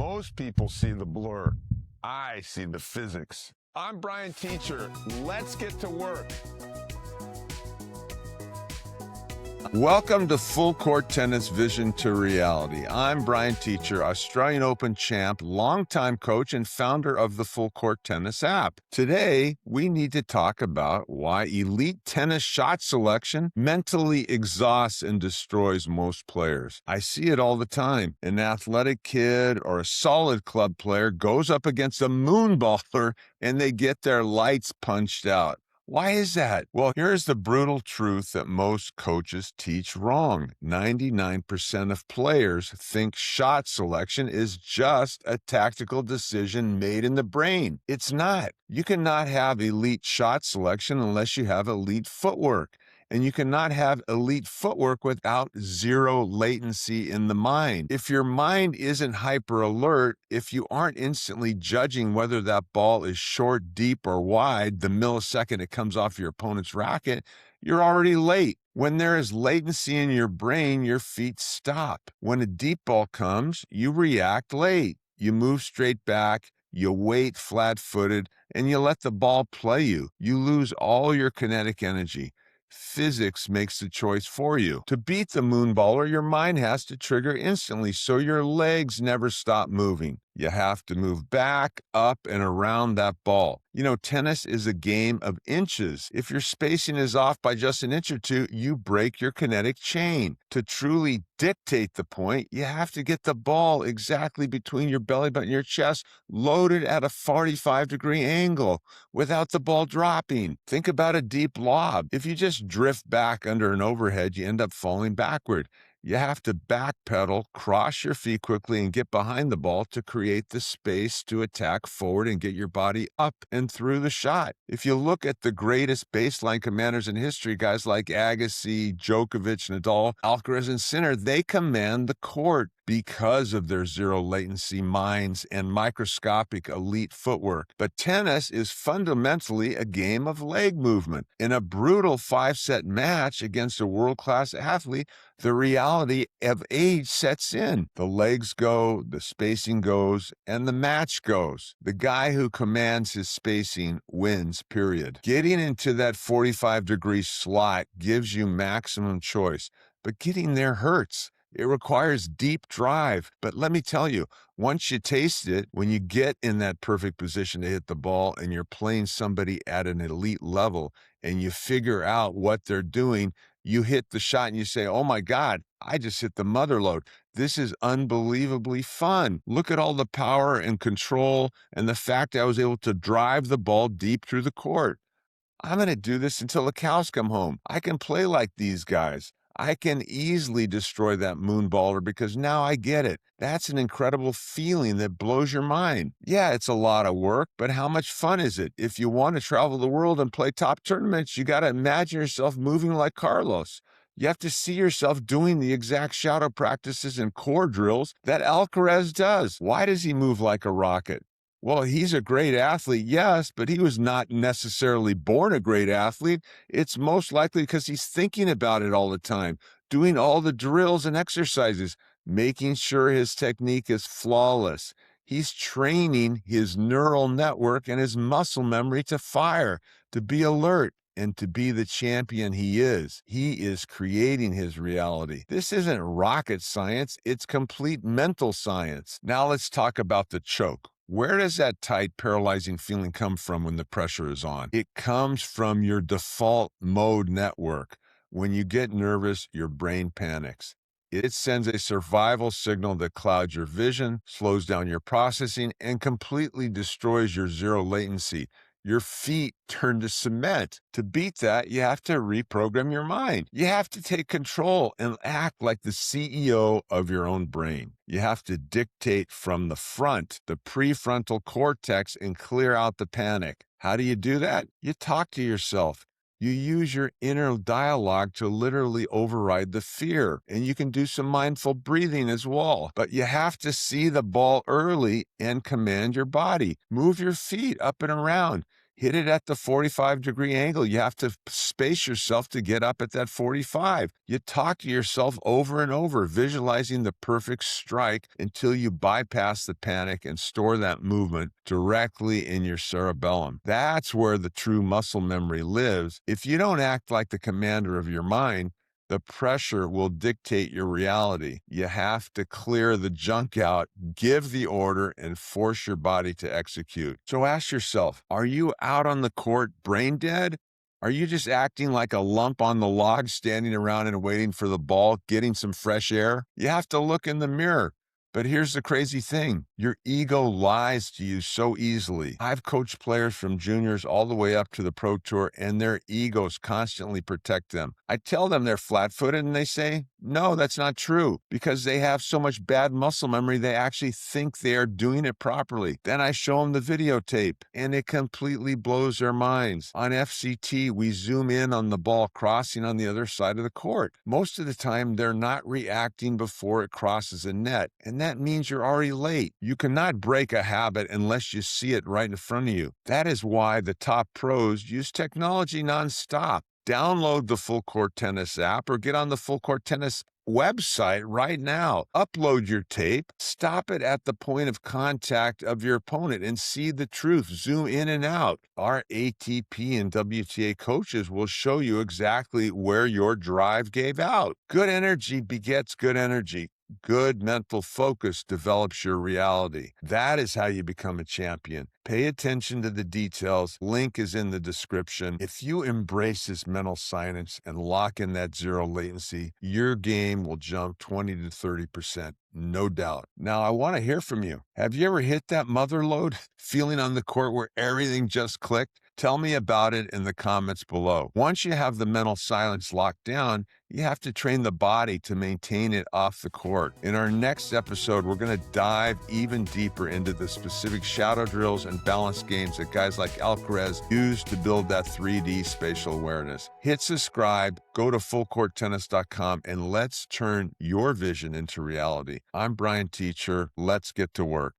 Most people see the blur. I see the physics. I'm Brian Teacher. Let's get to work. Welcome to Full Court Tennis Vision to Reality. I'm Brian Teacher, Australian Open champ, longtime coach, and founder of the Full Court Tennis app. Today, we need to talk about why elite tennis shot selection mentally exhausts and destroys most players. I see it all the time. An athletic kid or a solid club player goes up against a moonballer and they get their lights punched out. Why is that? Well, here's the brutal truth that most coaches teach wrong. 99% of players think shot selection is just a tactical decision made in the brain. It's not. You cannot have elite shot selection unless you have elite footwork. And you cannot have elite footwork without zero latency in the mind. If your mind isn't hyper alert, if you aren't instantly judging whether that ball is short, deep, or wide the millisecond it comes off your opponent's racket, you're already late. When there is latency in your brain, your feet stop. When a deep ball comes, you react late. You move straight back, you wait flat-footed, and you let the ball play you. You lose all your kinetic energy. Physics makes the choice for you. To beat the moonballer, your mind has to trigger instantly, so your legs never stop moving. You have to move back, up, and around that ball. You know, tennis is a game of inches. If your spacing is off by just an inch or two, you break your kinetic chain. To truly dictate the point, you have to get the ball exactly between your belly button and your chest, loaded at a 45-degree angle without the ball dropping. Think about a deep lob. If you just drift back under an overhead, you end up falling backward. You have to backpedal, cross your feet quickly, and get behind the ball to create the space to attack forward and get your body up and through the shot. If you look at the greatest baseline commanders in history, guys like Agassi, Djokovic, Nadal, Alcaraz, and Sinner, they command the court because of their zero latency minds and microscopic elite footwork. But tennis is fundamentally a game of leg movement. In a brutal 5-set match against a world-class athlete, the reality of age sets in. The legs go, the spacing goes, and the match goes. The guy who commands his spacing wins, period. Getting into that 45-degree slot gives you maximum choice, but getting there hurts. It requires deep drive. But let me tell you, once you taste it, when you get in that perfect position to hit the ball and you're playing somebody at an elite level and you figure out what they're doing, you hit the shot and you say, oh my God, I just hit the mother lode. This is unbelievably fun. Look at all the power and control and the fact I was able to drive the ball deep through the court. I'm going to do this until the cows come home. I can play like these guys. I can easily destroy that moonballer because now I get it. That's an incredible feeling that blows your mind. Yeah, it's a lot of work, but how much fun is it? If you want to travel the world and play top tournaments, you got to imagine yourself moving like Carlos. You have to see yourself doing the exact shadow practices and core drills that Alcaraz does. Why does he move like a rocket? Well, he's a great athlete, yes, but he was not necessarily born a great athlete. It's most likely because he's thinking about it all the time, doing all the drills and exercises, making sure his technique is flawless. He's training his neural network and his muscle memory to fire, to be alert, and to be the champion he is. He is creating his reality. This isn't rocket science, it's complete mental science. Now let's talk about the choke. Where does that tight, paralyzing feeling come from when the pressure is on? It comes from your default mode network. When you get nervous, your brain panics. It sends a survival signal that clouds your vision, slows down your processing, and completely destroys your zero latency. Your feet turn to cement. To beat that, you have to reprogram your mind. You have to take control and act like the CEO of your own brain. You have to dictate from the front, the prefrontal cortex, and clear out the panic. How do you do that? You talk to yourself. You use your inner dialogue to literally override the fear. And you can do some mindful breathing as well. But you have to see the ball early and command your body. Move your feet up and around. hit it at the 45-degree angle. You have to space yourself to get up at that 45. You talk to yourself over and over, visualizing the perfect strike until you bypass the panic and store that movement directly in your cerebellum. That's where the true muscle memory lives. If you don't act like the commander of your mind, the pressure will dictate your reality. You have to clear the junk out, give the order, and force your body to execute. So ask yourself, are you out on the court brain dead? Are you just acting like a lump on the log, standing around and waiting for the ball, getting some fresh air? You have to look in the mirror. But here's the crazy thing. Your ego lies to you so easily. I've coached players from juniors all the way up to the pro tour, and their egos constantly protect them. I tell them they're flat-footed, and they say, no, that's not true, because they have so much bad muscle memory, they actually think they are doing it properly. Then I show them the videotape, and it completely blows their minds. On FCT, we zoom in on the ball crossing on the other side of the court. Most of the time, they're not reacting before it crosses a net, and that means you're already late. You cannot break a habit unless you see it right in front of you. That is why the top pros use technology nonstop. Download the Full Court Tennis app or get on the Full Court Tennis website right now. Upload your tape, stop it at the point of contact of your opponent and see the truth. Zoom in and out. Our ATP and WTA coaches will show you exactly where your drive gave out. Good energy begets good energy. Good mental focus develops your reality. That is how you become a champion. Pay attention to the details. Link is in the description. If you embrace this mental science and lock in that zero latency, your game will jump 20 to 30%. No doubt. Now, I want to hear from you. Have you ever hit that mother lode feeling on the court where everything just clicked? Tell me about it in the comments below. Once you have the mental silence locked down, you have to train the body to maintain it off the court. In our next episode, we're going to dive even deeper into the specific shadow drills and balance games that guys like Alcaraz use to build that 3D spatial awareness. Hit subscribe, go to fullcourttennis.com, and let's turn your vision into reality. I'm Brian Teacher. Let's get to work.